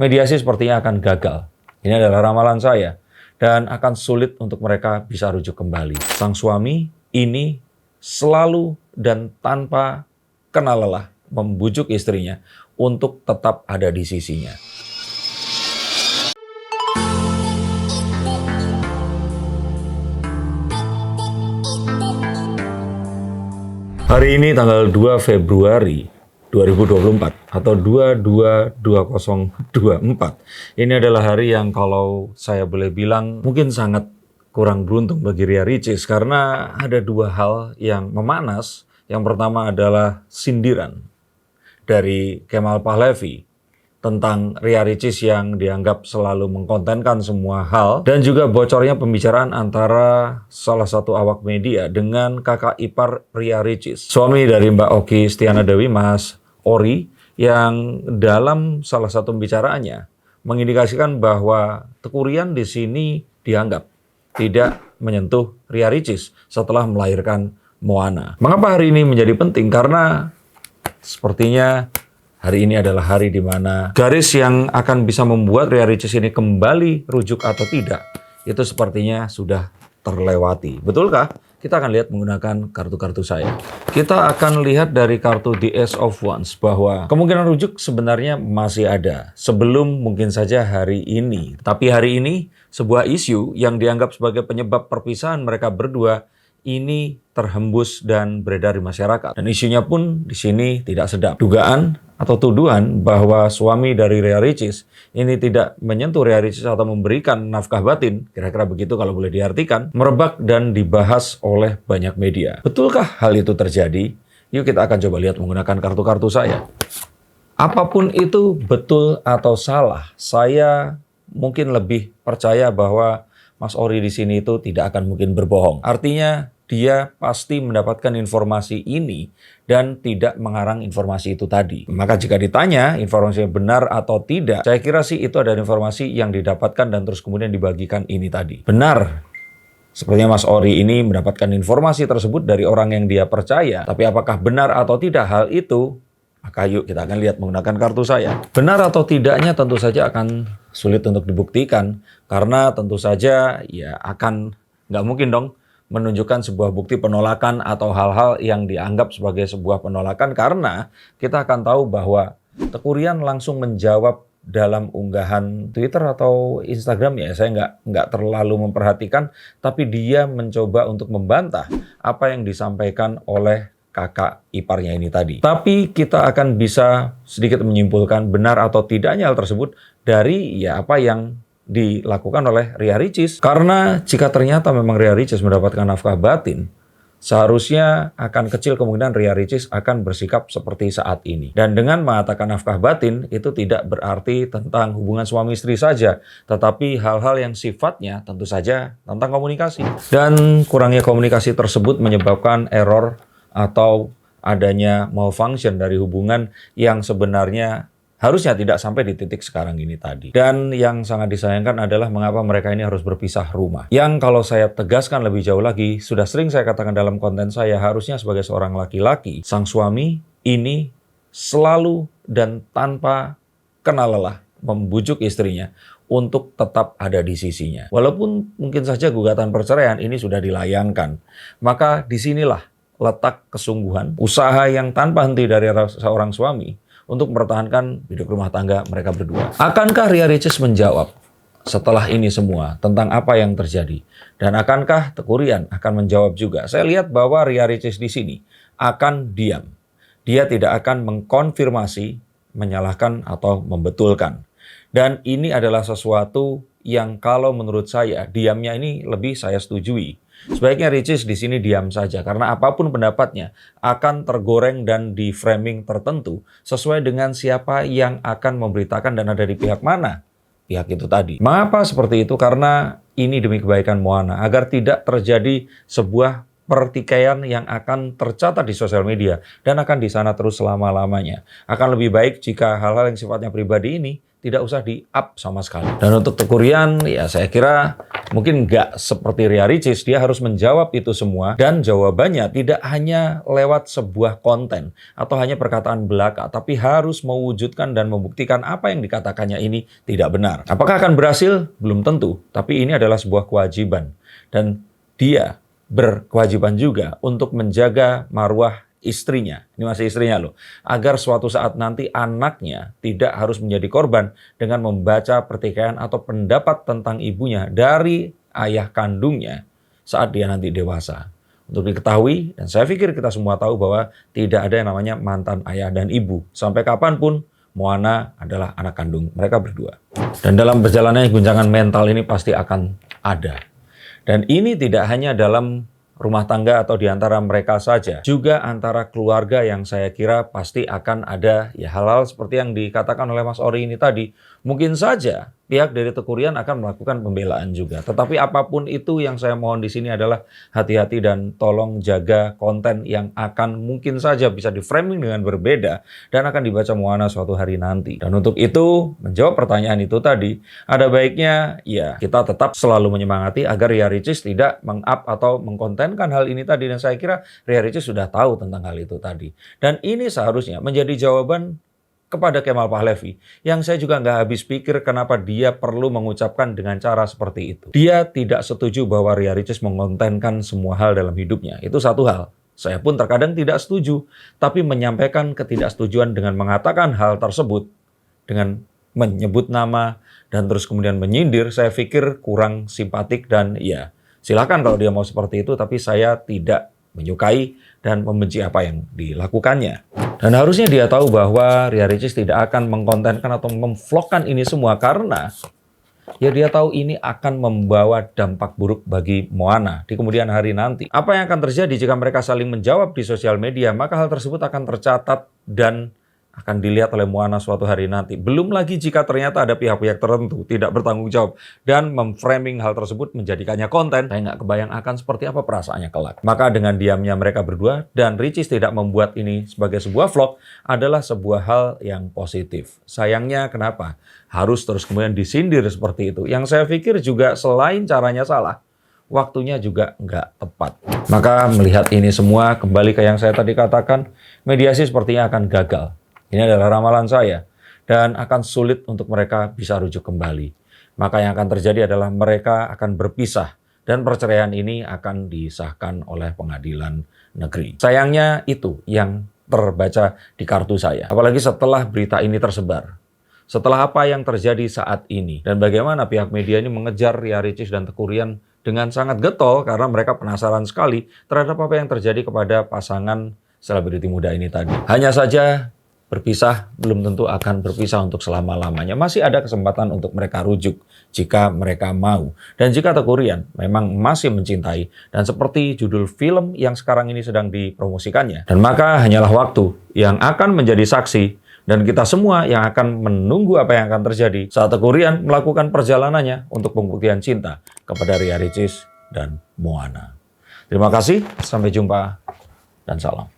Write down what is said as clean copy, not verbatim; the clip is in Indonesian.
mediasi sepertinya akan gagal. Ini adalah ramalan saya. Dan akan sulit untuk mereka bisa rujuk kembali. Sang suami ini selalu dan tanpa kenal lelah membujuk istrinya untuk tetap ada di sisinya. Hari ini tanggal 2 Februari 2024 atau 222024. Ini adalah hari yang kalau saya boleh bilang mungkin sangat kurang beruntung bagi Ria Ricis karena ada dua hal yang memanas. Yang pertama adalah sindiran dari Kemal Pahlevi tentang Ria Ricis yang dianggap selalu mengkontenkan semua hal, dan juga bocornya pembicaraan antara salah satu awak media dengan kakak ipar Ria Ricis, suami dari Mbak Okky Stiana Dewi, Mas Ori, yang dalam salah satu pembicaraannya mengindikasikan bahwa Teuku Ryan di sini dianggap tidak menyentuh Ria Ricis setelah melahirkan Moana. Mengapa hari ini menjadi penting? Karena sepertinya hari ini adalah hari di mana garis yang akan bisa membuat Ria Ricis ini kembali rujuk atau tidak, itu sepertinya sudah terlewati. Betulkah? Kita akan lihat menggunakan kartu-kartu saya. Kita akan lihat dari kartu The Ace of Wands bahwa kemungkinan rujuk sebenarnya masih ada sebelum mungkin saja hari ini. Tapi hari ini sebuah isu yang dianggap sebagai penyebab perpisahan mereka berdua ini terhembus dan beredar di masyarakat. Dan isunya pun di sini tidak sedap. Dugaan atau tuduhan bahwa suami dari Ria Ricis ini tidak menyentuh Ria Ricis atau memberikan nafkah batin, kira-kira begitu kalau boleh diartikan, merebak dan dibahas oleh banyak media. Betulkah hal itu terjadi? Yuk kita akan coba lihat menggunakan kartu-kartu saya. Apapun itu betul atau salah, saya mungkin lebih percaya bahwa Mas Ori di sini itu tidak akan mungkin berbohong. Artinya dia pasti mendapatkan informasi ini dan tidak mengarang informasi itu tadi. Maka jika ditanya informasinya benar atau tidak, saya kira sih itu adalah informasi yang didapatkan dan terus kemudian dibagikan ini tadi. Benar. Sepertinya Mas Ori ini mendapatkan informasi tersebut dari orang yang dia percaya. Tapi apakah benar atau tidak hal itu? Maka yuk kita akan lihat menggunakan kartu saya. Benar atau tidaknya tentu saja akan sulit untuk dibuktikan. Karena tentu saja ya akan nggak mungkin dong menunjukkan sebuah bukti penolakan atau hal-hal yang dianggap sebagai sebuah penolakan. Karena kita akan tahu bahwa Teuku Ryan langsung menjawab dalam unggahan Twitter atau Instagram ya. Saya nggak terlalu memperhatikan. Tapi dia mencoba untuk membantah apa yang disampaikan oleh kakak iparnya ini tadi. Tapi kita akan bisa sedikit menyimpulkan benar atau tidaknya hal tersebut dari ya apa yang dilakukan oleh Ria Ricis. Karena jika ternyata memang Ria Ricis mendapatkan nafkah batin, seharusnya akan kecil kemungkinan Ria Ricis akan bersikap seperti saat ini. Dan dengan mengatakan nafkah batin, itu tidak berarti tentang hubungan suami istri saja, tetapi hal-hal yang sifatnya tentu saja tentang komunikasi. Dan kurangnya komunikasi tersebut menyebabkan error atau adanya malfunction dari hubungan yang sebenarnya harusnya tidak sampai di titik sekarang ini tadi. Dan yang sangat disayangkan adalah mengapa mereka ini harus berpisah rumah. Yang kalau saya tegaskan lebih jauh lagi, sudah sering saya katakan dalam konten saya, harusnya sebagai seorang laki-laki, sang suami ini selalu dan tanpa kenal lelah membujuk istrinya untuk tetap ada di sisinya. Walaupun mungkin saja gugatan perceraian ini sudah dilayangkan. Maka disinilah letak kesungguhan, usaha yang tanpa henti dari seorang suami untuk mempertahankan hidup rumah tangga mereka berdua. Akankah Ria Ricis menjawab setelah ini semua tentang apa yang terjadi? Dan akankah Teuku Ryan akan menjawab juga? Saya lihat bahwa Ria Ricis di sini akan diam. Dia tidak akan mengkonfirmasi, menyalahkan atau membetulkan. Dan ini adalah sesuatu yang kalau menurut saya diamnya ini lebih saya setujui. Sebaiknya Ricis di sini diam saja karena apapun pendapatnya akan tergoreng dan di framing tertentu sesuai dengan siapa yang akan memberitakan dan ada di pihak mana. Pihak itu tadi. Mengapa seperti itu? Karena ini demi kebaikan Moana agar tidak terjadi sebuah pertikaian yang akan tercatat di sosial media dan akan di sana terus selama-lamanya. Akan lebih baik jika hal-hal yang sifatnya pribadi ini tidak usah di-up sama sekali. Dan untuk Teuku Ryan, ya saya kira mungkin nggak seperti Ria Ricis, dia harus menjawab itu semua. Dan jawabannya tidak hanya lewat sebuah konten atau hanya perkataan belaka, tapi harus mewujudkan dan membuktikan apa yang dikatakannya ini tidak benar. Apakah akan berhasil? Belum tentu, tapi ini adalah sebuah kewajiban. Dan dia berkewajiban juga untuk menjaga marwah istrinya, ini masih istrinya loh, agar suatu saat nanti anaknya tidak harus menjadi korban dengan membaca pertikaian atau pendapat tentang ibunya dari ayah kandungnya saat dia nanti dewasa. Untuk diketahui, dan saya pikir kita semua tahu bahwa tidak ada yang namanya mantan ayah dan ibu. Sampai kapanpun, Moana adalah anak kandung mereka berdua. Dan dalam perjalanannya guncangan mental ini pasti akan ada. Dan ini tidak hanya dalam rumah tangga atau di antara mereka saja, juga antara keluarga yang saya kira pasti akan ada ya hal-hal seperti yang dikatakan oleh Mas Ori ini tadi. Mungkin saja pihak dari Teuku Ryan akan melakukan pembelaan juga. Tetapi apapun itu yang saya mohon di sini adalah hati-hati dan tolong jaga konten yang akan mungkin saja bisa di-framing dengan berbeda dan akan dibaca Moana suatu hari nanti. Dan untuk itu, menjawab pertanyaan itu tadi, ada baiknya ya kita tetap selalu menyemangati agar Ria Ricis tidak meng-up atau mengkontenkan hal ini tadi. Dan saya kira Ria Ricis sudah tahu tentang hal itu tadi. Dan ini seharusnya menjadi jawaban kepada Kemal Pahlevi, yang saya juga nggak habis pikir kenapa dia perlu mengucapkan dengan cara seperti itu. Dia tidak setuju bahwa Ria Ricis mengontenkan semua hal dalam hidupnya. Itu satu hal. Saya pun terkadang tidak setuju, tapi menyampaikan ketidaksetujuan dengan mengatakan hal tersebut, dengan menyebut nama, dan terus kemudian menyindir, saya pikir kurang simpatik dan ya, silakan kalau dia mau seperti itu, tapi saya tidak menyukai dan membenci apa yang dilakukannya. Dan harusnya dia tahu bahwa Ria Ricis tidak akan mengkontenkan atau memvlogkan ini semua karena ya dia tahu ini akan membawa dampak buruk bagi Moana di kemudian hari nanti. Apa yang akan terjadi jika mereka saling menjawab di sosial media, maka hal tersebut akan tercatat dan akan dilihat oleh Moana suatu hari nanti. Belum lagi jika ternyata ada pihak-pihak tertentu tidak bertanggung jawab dan memframing hal tersebut menjadikannya konten, saya nggak kebayang akan seperti apa perasaannya kelak. Maka dengan diamnya mereka berdua dan Ricis tidak membuat ini sebagai sebuah vlog adalah sebuah hal yang positif. Sayangnya kenapa? Harus terus kemudian disindir seperti itu. Yang saya pikir juga selain caranya salah, waktunya juga nggak tepat. Maka melihat ini semua, kembali ke yang saya tadi katakan, mediasi sepertinya akan gagal. Ini adalah ramalan saya, dan akan sulit untuk mereka bisa rujuk kembali. Maka yang akan terjadi adalah mereka akan berpisah, dan perceraian ini akan disahkan oleh pengadilan negeri. Sayangnya itu yang terbaca di kartu saya. Apalagi setelah berita ini tersebar. Setelah apa yang terjadi saat ini, dan bagaimana pihak media ini mengejar Ria Ricis dan Teuku Ryan dengan sangat getol, karena mereka penasaran sekali terhadap apa yang terjadi kepada pasangan selebriti muda ini tadi. Hanya saja, berpisah belum tentu akan berpisah untuk selama-lamanya. Masih ada kesempatan untuk mereka rujuk jika mereka mau. Dan jika Teuku Ryan memang masih mencintai, dan seperti judul film yang sekarang ini sedang dipromosikannya, dan maka hanyalah waktu yang akan menjadi saksi, dan kita semua yang akan menunggu apa yang akan terjadi saat Teuku Ryan melakukan perjalanannya untuk pembuktian cinta kepada Ria Ricis dan Moana. Terima kasih, sampai jumpa, dan salam.